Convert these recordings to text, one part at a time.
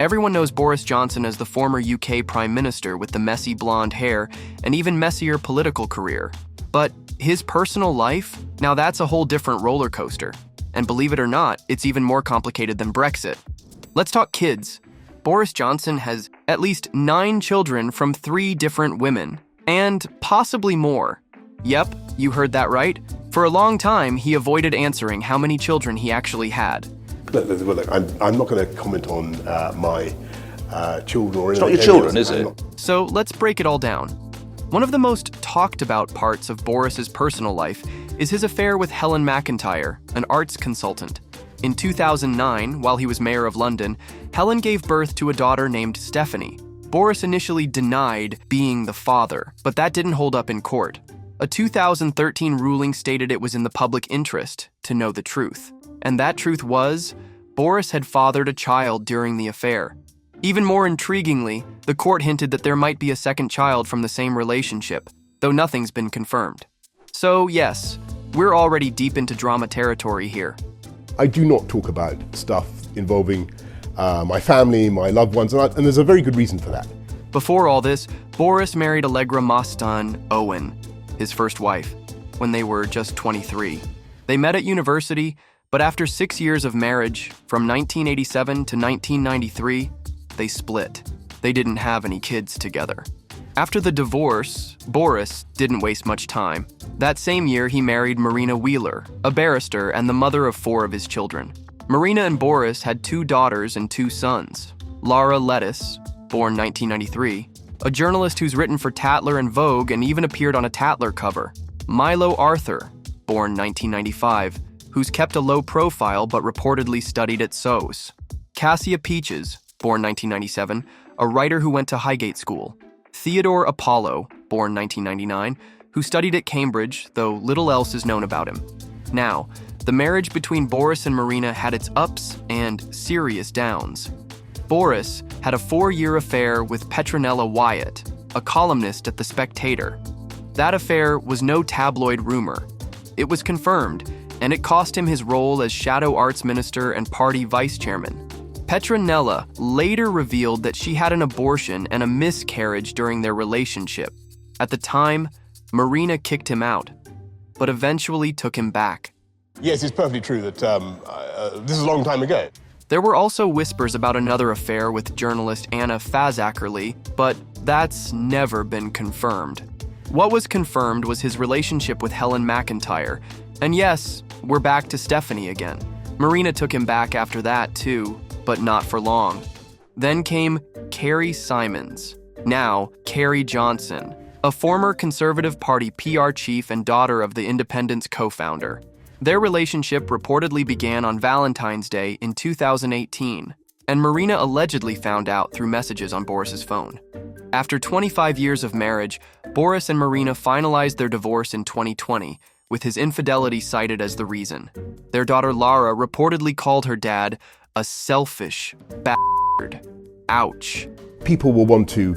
Everyone knows Boris Johnson as the former UK Prime Minister with the messy blonde hair and even messier political career. But his personal life? Now that's a whole different roller coaster. And believe it or not, it's even more complicated than Brexit. Let's talk kids. Boris Johnson has at least 9 children from 3 different women, and possibly more. Yep, you heard that right. For a long time, he avoided answering how many children he actually had. Look, I'm not going to comment on my children or anything. It's not your children, is it? So let's break it all down. One of the most talked about parts of Boris's personal life is his affair with Helen McIntyre, an arts consultant. In 2009, while he was mayor of London, Helen gave birth to a daughter named Stephanie. Boris initially denied being the father, but that didn't hold up in court. A 2013 ruling stated it was in the public interest to know the truth. And that truth was, Boris had fathered a child during the affair. Even more intriguingly, the court hinted that there might be a second child from the same relationship, though nothing's been confirmed. So yes, we're already deep into drama territory here. I do not talk about stuff involving my family, my loved ones, and there's a very good reason for that. Before all this, Boris married Allegra Mostan Owen, his first wife, when they were just 23. They met at university, but after 6 years of marriage, from 1987 to 1993, they split. They didn't have any kids together. After the divorce, Boris didn't waste much time. That same year, he married Marina Wheeler, a barrister and the mother of 4 of his children. Marina and Boris had 2 daughters and 2 sons. Lara Lettuce, born 1993, a journalist who's written for Tatler and Vogue and even appeared on a Tatler cover. Milo Arthur, born 1995, who's kept a low profile but reportedly studied at SOAS. Cassia Peaches, born 1997, a writer who went to Highgate School. Theodore Apollo, born 1999, who studied at Cambridge, though little else is known about him. Now, the marriage between Boris and Marina had its ups and serious downs. Boris had a 4-year affair with Petronella Wyatt, a columnist at The Spectator. That affair was no tabloid rumor. It was confirmed, and it cost him his role as shadow arts minister and party vice chairman. Petronella later revealed that she had an abortion and a miscarriage during their relationship. At the time, Marina kicked him out, but eventually took him back. Yes, it's perfectly true that this is a long time ago. There were also whispers about another affair with journalist Anna Fazakerly, but that's never been confirmed. What was confirmed was his relationship with Helen McIntyre. And yes, we're back to Stephanie again. Marina took him back after that too, but not for long. Then came Carrie Simons, now Carrie Johnson, a former Conservative Party PR chief and daughter of the Independent's co-founder. Their relationship reportedly began on Valentine's Day in 2018, and Marina allegedly found out through messages on Boris's phone. After 25 years of marriage, Boris and Marina finalized their divorce in 2020, with his infidelity cited as the reason. Their daughter Lara reportedly called her dad a selfish bastard. Ouch. People will want to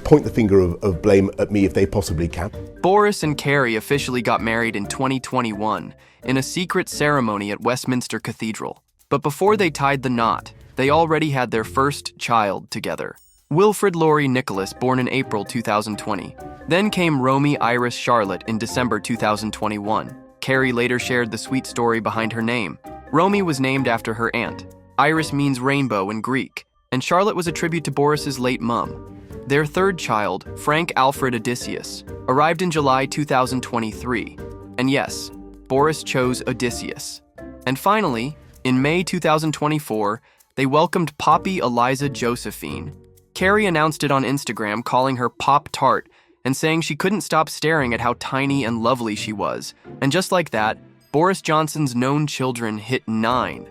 point the finger of blame at me if they possibly can. Boris and Carrie officially got married in 2021 in a secret ceremony at Westminster Cathedral. But before they tied the knot, they already had their first child together. Wilfred Laurie Nicholas, born in April 2020. Then came Romy Iris Charlotte in December 2021. Carrie later shared the sweet story behind her name. Romy was named after her aunt. Iris means rainbow in Greek, and Charlotte was a tribute to Boris's late mom. Their third child, Frank Alfred Odysseus, arrived in July 2023. And yes, Boris chose Odysseus. And finally, in May 2024, they welcomed Poppy Eliza Josephine. Carrie announced it on Instagram, calling her Pop Tart and saying she couldn't stop staring at how tiny and lovely she was. And just like that, Boris Johnson's known children hit 9,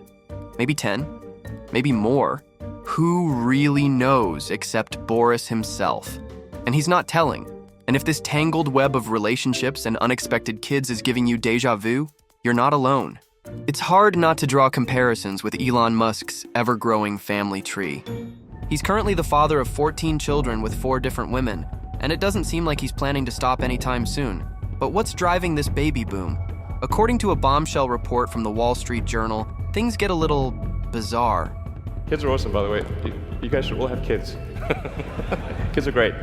maybe 10, maybe more. Who really knows except Boris himself? And he's not telling. And if this tangled web of relationships and unexpected kids is giving you deja vu, you're not alone. It's hard not to draw comparisons with Elon Musk's ever-growing family tree. He's currently the father of 14 children with 4 different women, and it doesn't seem like he's planning to stop anytime soon. But what's driving this baby boom? According to a bombshell report from the Wall Street Journal, things get a little bizarre. Kids are awesome, by the way. You guys should all have kids. Kids are great.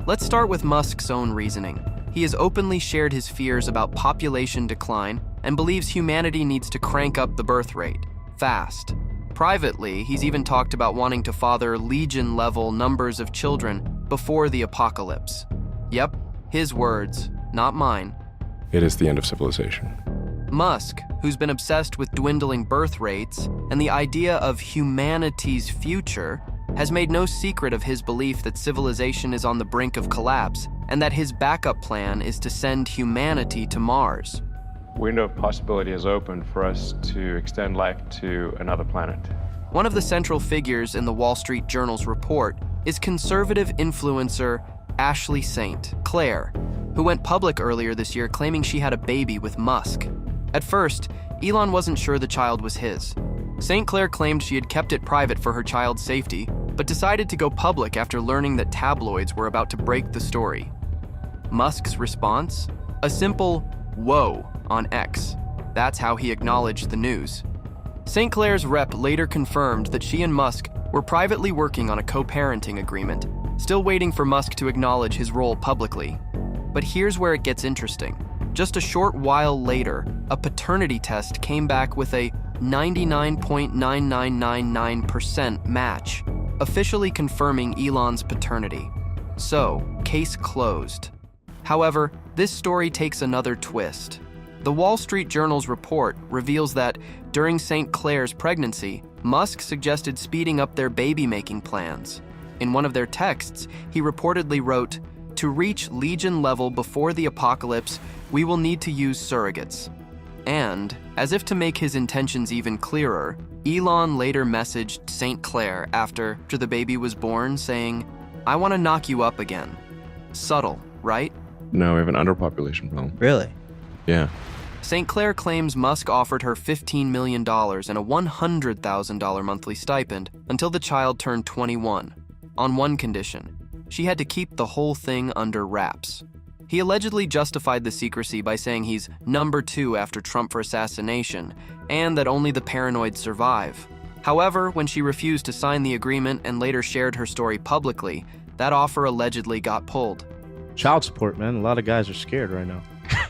Let's start with Musk's own reasoning. He has openly shared his fears about population decline and believes humanity needs to crank up the birth rate fast. Privately, he's even talked about wanting to father legion-level numbers of children before the apocalypse. Yep, his words, not mine. It is the end of civilization. Musk, who's been obsessed with dwindling birth rates and the idea of humanity's future, has made no secret of his belief that civilization is on the brink of collapse and that his backup plan is to send humanity to Mars. Window of possibility is open for us to extend life to another planet. One of the central figures in the Wall Street Journal's report is conservative influencer Ashley St. Clair, who went public earlier this year claiming she had a baby with Musk. At first, Elon wasn't sure the child was his. St. Clair claimed she had kept it private for her child's safety, but decided to go public after learning that tabloids were about to break the story. Musk's response? A simple, "whoa," on X. That's how he acknowledged the news. St. Clair's rep later confirmed that she and Musk were privately working on a co-parenting agreement, still waiting for Musk to acknowledge his role publicly. But here's where it gets interesting. Just a short while later, a paternity test came back with a 99.9999% match, officially confirming Elon's paternity. So, case closed. However, this story takes another twist. The Wall Street Journal's report reveals that during St. Clair's pregnancy, Musk suggested speeding up their baby-making plans. In one of their texts, he reportedly wrote, "To reach Legion level before the apocalypse, we will need to use surrogates." And, as if to make his intentions even clearer, Elon later messaged St. Clair after the baby was born, saying, "I want to knock you up again." Subtle, right? No, we have an underpopulation problem. Really? Yeah. St. Clair claims Musk offered her $15 million and a $100,000 monthly stipend until the child turned 21, on one condition: she had to keep the whole thing under wraps. He allegedly justified the secrecy by saying he's number 2 after Trump for assassination, and that only the paranoid survive. However, when she refused to sign the agreement and later shared her story publicly, that offer allegedly got pulled. Child support, man. A lot of guys are scared right now.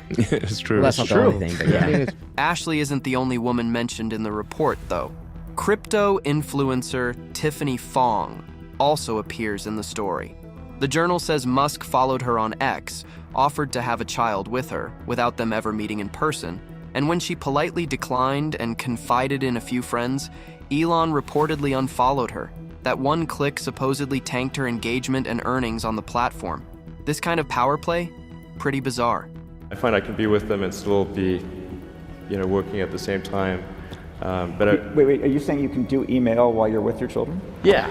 It's true. Well, that's not the only thing, but yeah. Ashley isn't the only woman mentioned in the report, though. Crypto influencer Tiffany Fong also appears in the story. The journal says Musk followed her on X, offered to have a child with her, without them ever meeting in person, and when she politely declined and confided in a few friends, Elon reportedly unfollowed her. That one click supposedly tanked her engagement and earnings on the platform. This kind of power play? Pretty bizarre. I find I can be with them and still be, working at the same time. Wait, are you saying you can do email while you're with your children? Yeah.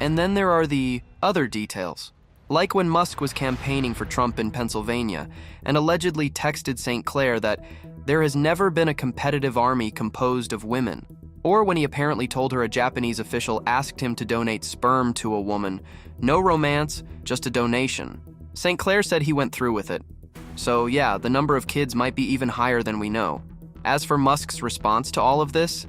And then there are the other details. Like when Musk was campaigning for Trump in Pennsylvania and allegedly texted St. Clair that there has never been a competitive army composed of women. Or when he apparently told her a Japanese official asked him to donate sperm to a woman. No romance, just a donation. St. Clair said he went through with it. So yeah, the number of kids might be even higher than we know. As for Musk's response to all of this,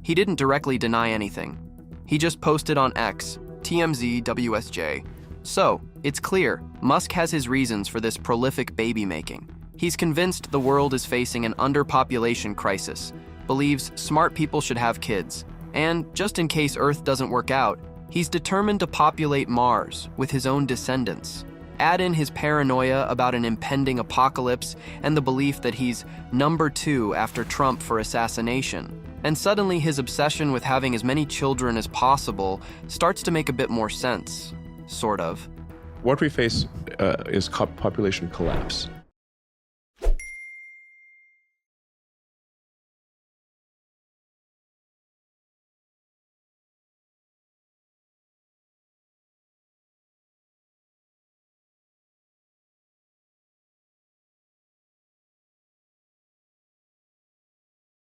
he didn't directly deny anything. He just posted on X, TMZ WSJ. So, it's clear, Musk has his reasons for this prolific baby making. He's convinced the world is facing an underpopulation crisis, believes smart people should have kids, and just in case Earth doesn't work out, he's determined to populate Mars with his own descendants. Add in his paranoia about an impending apocalypse and the belief that he's number 2 after Trump for assassination, and suddenly his obsession with having as many children as possible starts to make a bit more sense. Sort of. What we face is population collapse.